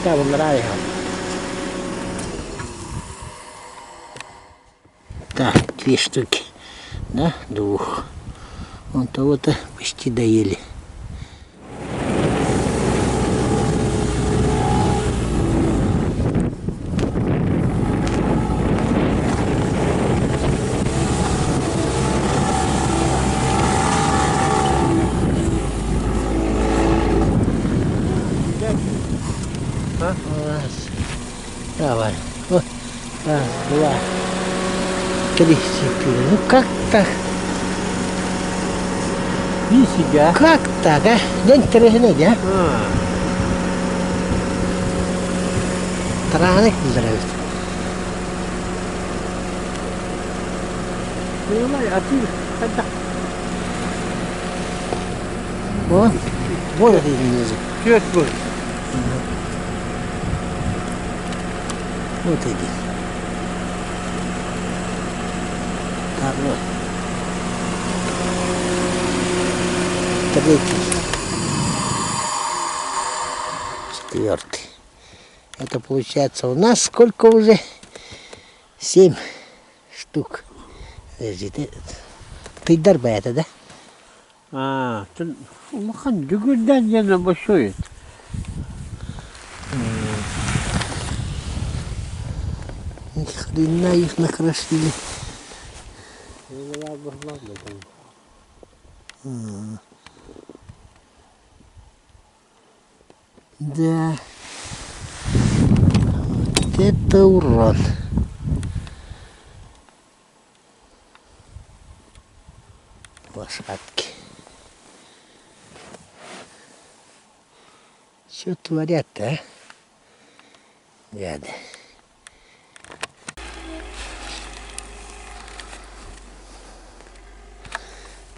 Да, выбирали. Так, 2 штуки. Да, 2. Вон того-то почти доели. Давай. Вот. Раз, 2, 3, 4. Ну как так? Нифига. Как так, а? День тряхнуть, а? Траны здравствуйте. Понимаешь, а ты когда? Вот. Вот это язык. Что это было? Вот иди. Второй. 3. 4. Это получается у нас сколько уже? 7 штук. Подожди, ты дарба это, да? Ты махан дүгүрден yana большой. Ни хрена их накрошили. Да. Вот это урон. Лошадки. Что творят-то, а? Гады.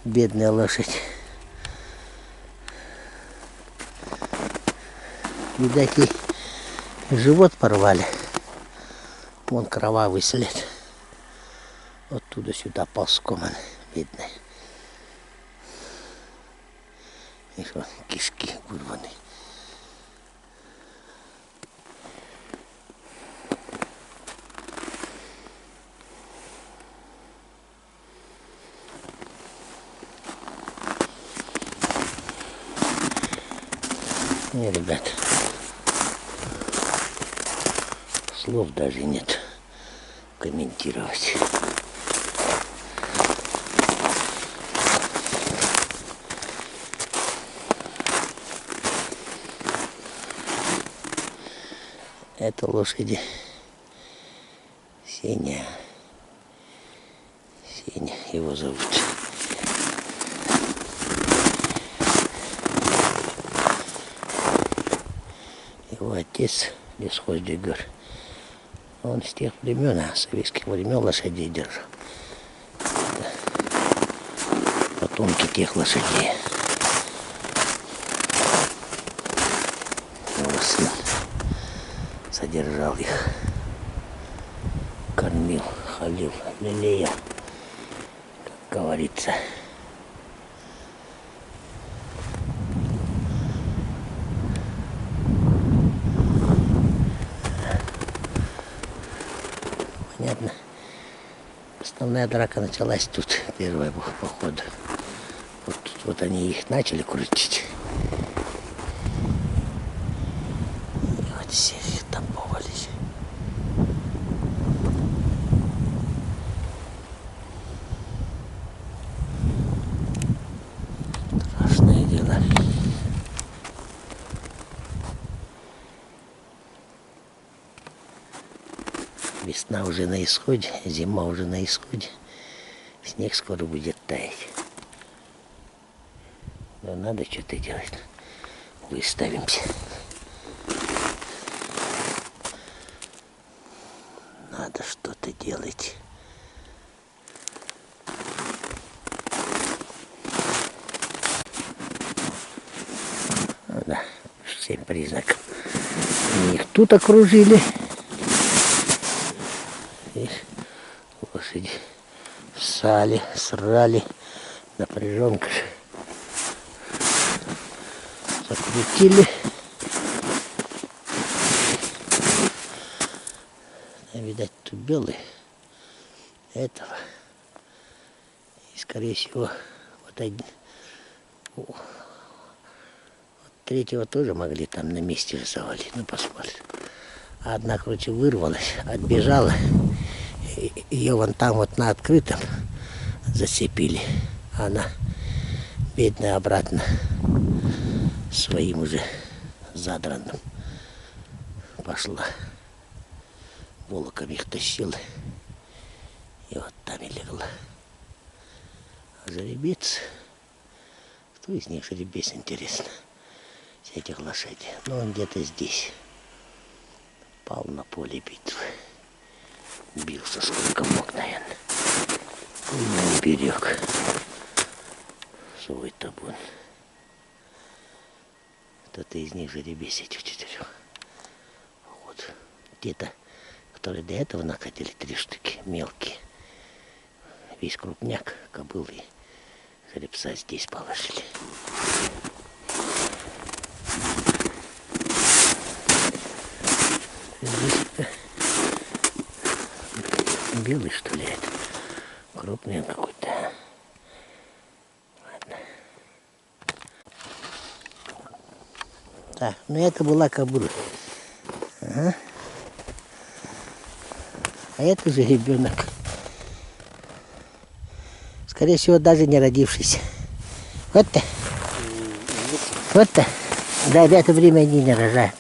Бедная лошадь. Видать, ей живот порвали. Вон кровавый след. Оттуда сюда ползком он, бедный. И что, кишки вырваны. Не, ребят, слов даже нет комментировать. Это лошади Сеня. Сеня его зовут. Его отец лесхоздигер. Он с тех времен, советских времен лошадей держал. Это потомки тех лошадей. Его сын содержал их, кормил, холил, лелеял, как говорится. Понятно. Основная драка началась тут, первая походу. Вот тут вот они их начали крутить. И вот все их там повалили. Страшное дело. Весна уже на исходе, зима уже на исходе. Снег скоро будет таять. Но надо что-то делать. Выставимся. Надо что-то делать. Ну да, 7 признаков. Они их тут окружили. И лошади ссали, срали, напряженка. Закрутили. видать, тут белый этого. И, скорее всего, вот один, вот третьего тоже могли там на месте же завалить. Ну, посмотрим. А одна, короче, вырвалась, отбежала. Ее вон там вот на открытом зацепили. Она, бедная, обратно своим уже задранным пошла. Волоком их тащила. И вот там и легла. А жеребец... Кто из них жеребец, интересно? С этих лошадей. Ну, он где-то здесь. Пал на поле битвы. Бился сколько мог, наверное. И берег свой табун. Кто-то из них жеребец этих 4. Вот. Где-то, которые до этого находили 3 штуки, мелкие. Весь крупняк, кобылы и жеребца здесь положили. Здесь белый, что ли, это? Крупный какой-то. Ладно. Так, ну это была кобыла. Ага. А это же ребенок. Скорее всего, даже не родившийся. Вот-то. Вот-то. Да, в это время они не рожают.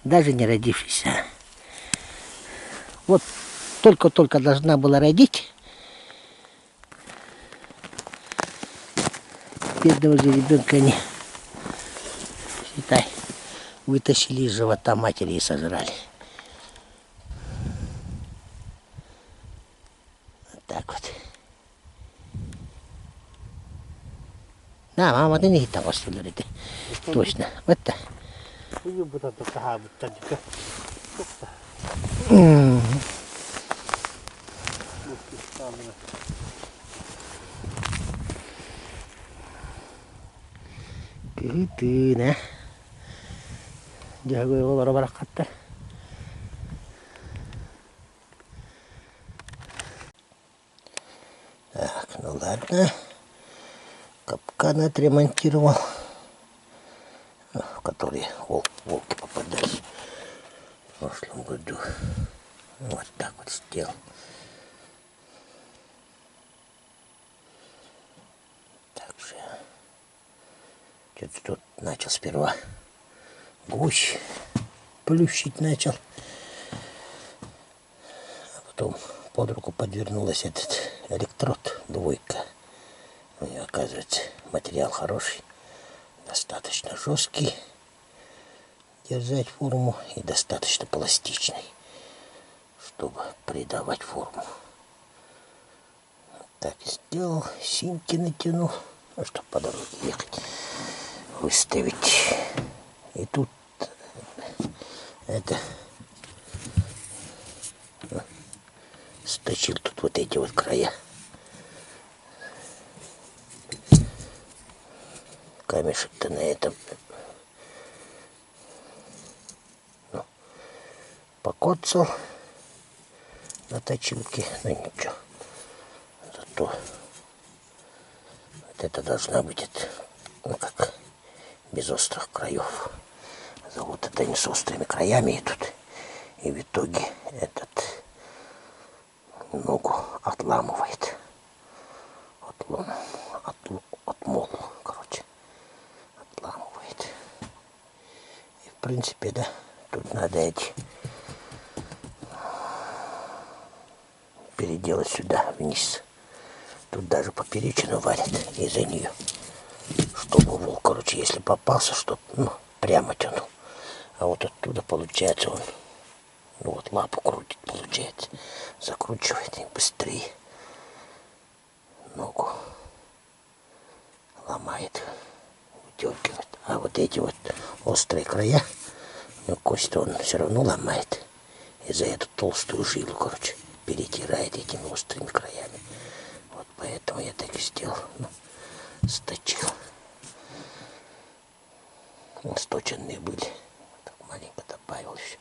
Даже не родившийся. Вот только-только должна была родить. Бедного же ребенка они, считай, вытащили из живота матери и сожрали. Вот так вот. Да, мама, ты не того сюда. Точно. Вот так. Ты, да? Jago yang barang-barang kata. Так, ну ладно. Капкан отремонтировал, в который волки попадались в прошлом году. Вот так вот сделал. Так же. Что-то тут начал сперва гусь плющить начал. А потом под руку подвернулась этот электрод, двойка. У нее, оказывается, материал хороший, достаточно жесткий, держать форму и достаточно пластичный, чтобы придавать форму. Так и сделал, синьки натянул, ну, чтобы по дороге ехать, выставить. И тут это сточил тут вот эти вот края. Камешек-то на этом покоцал на точилке, ну ничего. Зато вот это должна быть, ну как, без острых краев. Вот это они с острыми краями идут. И в итоге этот ногу отламывает. Отмол, короче. Отламывает. И в принципе, да, тут надо эти переделать сюда, вниз. Тут даже поперечину варят из-за нее. Чтобы волк, короче, если попался, чтобы, ну, прямо тянул. А вот оттуда, получается, он, ну вот, лапу крутит, получается. Закручивает и быстрее ногу ломает, вытергивает. А вот эти вот острые края, ну, кость он все равно ломает. И за эту толстую жилу, короче, перетирает этими острыми краями. Вот поэтому я так и сделал. Ну, сточил. Сточенные были. Так маленько добавил еще.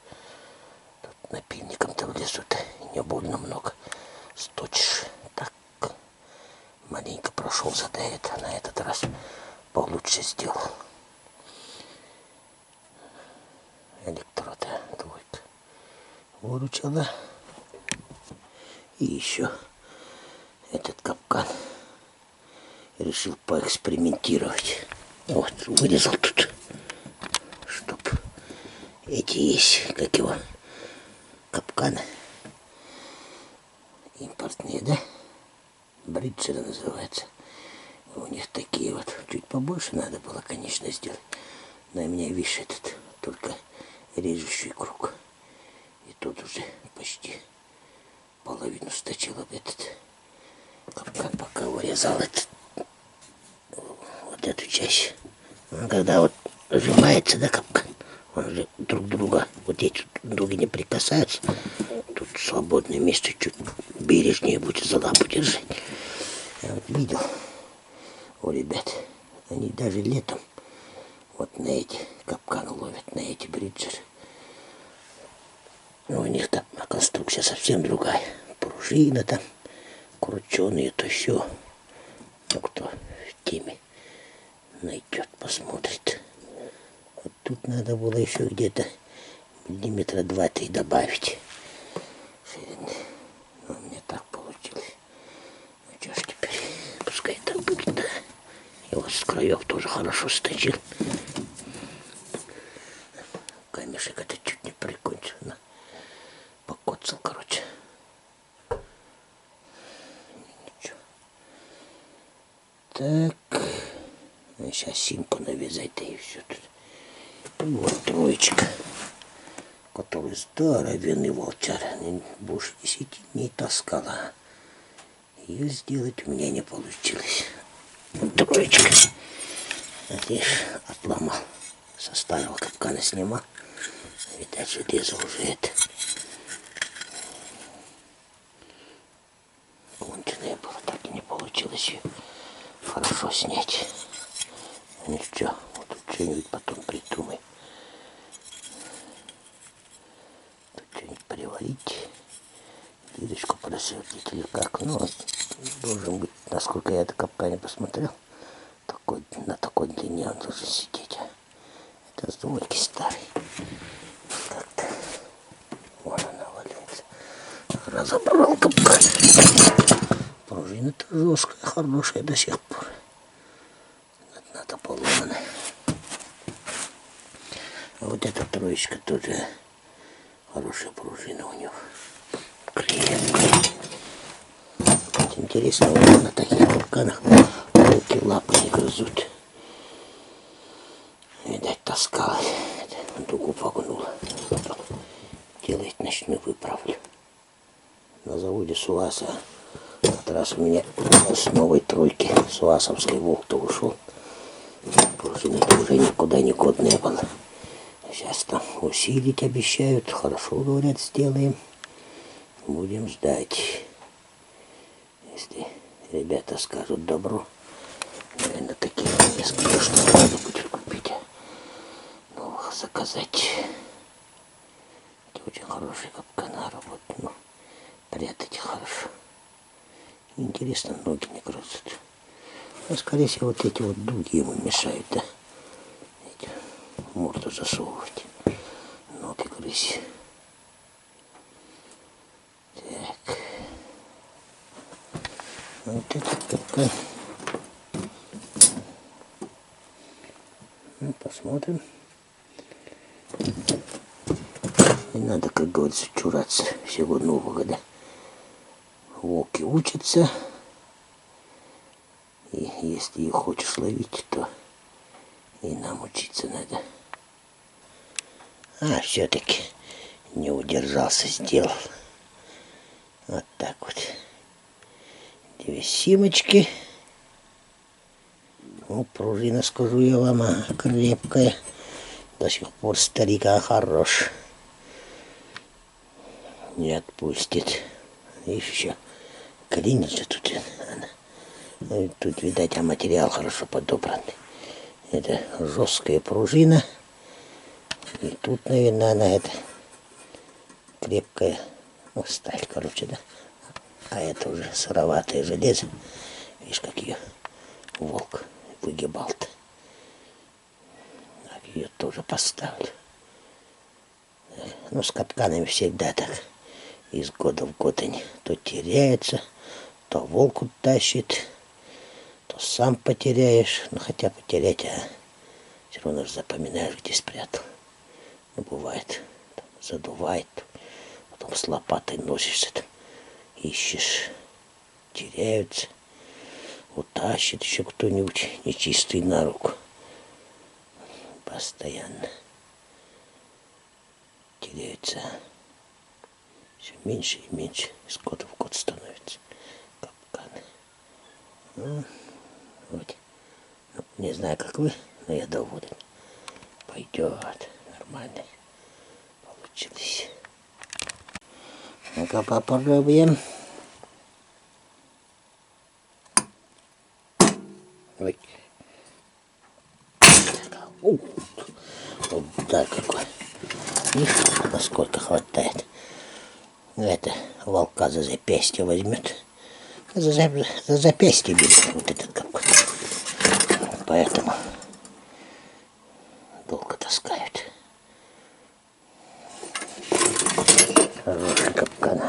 Тут напильником-то вылезут. Не больно много. Сточишь. Так, маленько прошелся до этого. На этот раз получше сделал. Электрода двойка выручила. И еще этот капкан решил поэкспериментировать. Вот, вырезал тут, чтоб эти есть, как его, капканы импортные, да? Бриджеры называются. У них такие вот, чуть побольше надо было, конечно, сделать. Но у меня, видишь, этот только режущий круг. И тут уже почти половину сточил об этот капкан, пока вырезал этот, вот эту часть. Когда вот сжимается, да, капкан, он же друг друга, вот эти друг не прикасаются. Тут свободное место, чуть бережнее будет за лапу держать. Я вот видел у ребят, они даже летом вот на эти капканы ловят, на эти бриджеры. Но у них там конструкция совсем другая. Пружина там, крученые, то все. Ну, кто в теме найдет, посмотрит. Вот тут надо было еще где-то миллиметра 2-3 добавить ширины. Но у меня так получилось. Ну что ж теперь, пускай так будет, да. И вот с краев тоже хорошо сточил. Камешек это чуть не прикончил. Покоцал, короче. Ничего. Так. Сейчас симку навязать-то и все тут. И вот троечка, который здоровенный волчар. Больше 10 дней таскала. Ее сделать у меня не получилось. Вот троечка. Видишь, отломал. Составил капканы, снимал. Видать, железо уже это. Конченое было, так и не получилось ее хорошо снять. Ну что, вот тут что-нибудь потом придумай. Тут что-нибудь приварить. Дырочку просверлить или как. Ну, должен быть, насколько я это капкане посмотрел, на такой длине он должен сидеть. Это с двойки старый. Как-то вон она валяется. Разобрал капкан. Пружина-то жесткая, хорошая до сих пор. Надо поломанная. А вот эта троечка тоже хорошая пружина у него. Крепкая. Интересно, вот на таких капканах руки лапы не грызут. Видать, таскалась. Дугу погнула. Делает ночную выправлю. На заводе СУАСа. Вот раз у меня с новой тройки СУАСовской волк-то ушел. Пружина-то уже никуда не годная была. Сейчас там усилить обещают. Хорошо, говорят, сделаем. Будем ждать. Если ребята скажут добро, наверное, таких несколько штук надо будет купить. Новых заказать. Это очень хороший капкана работает. Ну, прятать хорошо. Интересно, ноги не грызут. А скорее всего, вот эти вот дуги ему мешают, да? Эти, морду засовывать. Ноги грызть. Так. Вот этот капкан. Ну, посмотрим. Не надо, как говорится, чураться всего нового, да? Волки учатся. И если их хочешь ловить, то и нам учиться надо. А, все-таки не удержался, сделал. Вот так вот. 2 симочки. Ну, пружина, скажу я вам, крепкая. До сих пор старика хорош. Не отпустит. Еще клинит же тут. Тут, видать, материал хорошо подобранный. Это жесткая пружина. И тут, наверное, она это крепкая Вот сталь, короче, да. А это уже сыроватое железо. Видишь, как ее волк выгибал-то. Так, ее тоже поставлю. Ну, с капканами всегда так. Из года в год они то теряются, то волк утащит, то сам потеряешь. Ну, хотя потерять, а все равно же запоминаешь, где спрятал. Ну, бывает, там, задувает, потом с лопатой носишься, там, ищешь, теряются, утащит еще кто-нибудь нечистый на руку. Постоянно теряются. Все меньше и меньше, из года в год становится капканы. Ну, вот. Ну, не знаю, как вы, но я доволен. Пойдет, нормально получилось. Ну-ка попробуем. Ой. Вот да какой. Видишь, насколько хватает. Это волка за запястье возьмет. За запястье берет вот этот капкан. Поэтому долго таскают. Хороший капкан.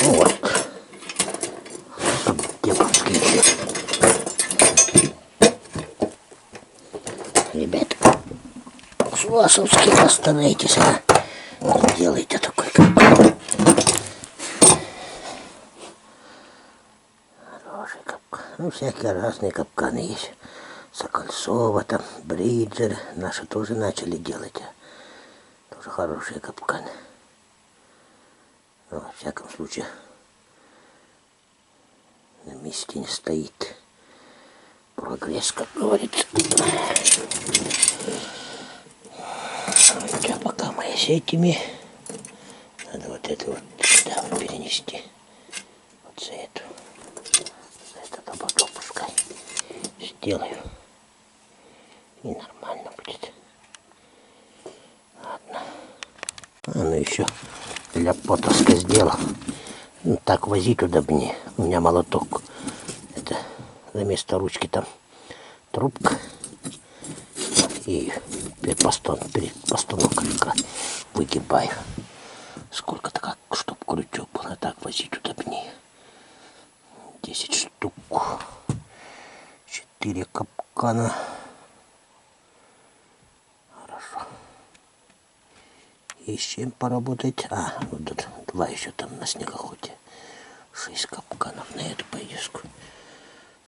Вот. Девушки еще. Ребята, Суасовский, постарайтесь, а? Делайте такой капкан. Хороший капкан. Ну, всякие разные капканы есть. Сокольцова, там, Бриджер. Наши тоже начали делать. Тоже хорошие капканы. Но, во всяком случае, на месте не стоит. Прогресс, как говорится. А пока мы с этими, надо вот это вот сюда вот перенести. Вот за эту. За это потом пускай сделаю. И нормально будет. Ладно. А ну еще для потоска сделал. Ну, так возить удобнее. У меня молоток. Это вместо ручки там трубка. И перед постановкой выгибаю. Сколько-то как, чтоб крючок был, а так возить удобнее. 10 штук. 4 капкана. Хорошо. И с чем поработать? А, вот тут 2 еще там на снегоходе. 6 капканов на эту поездку.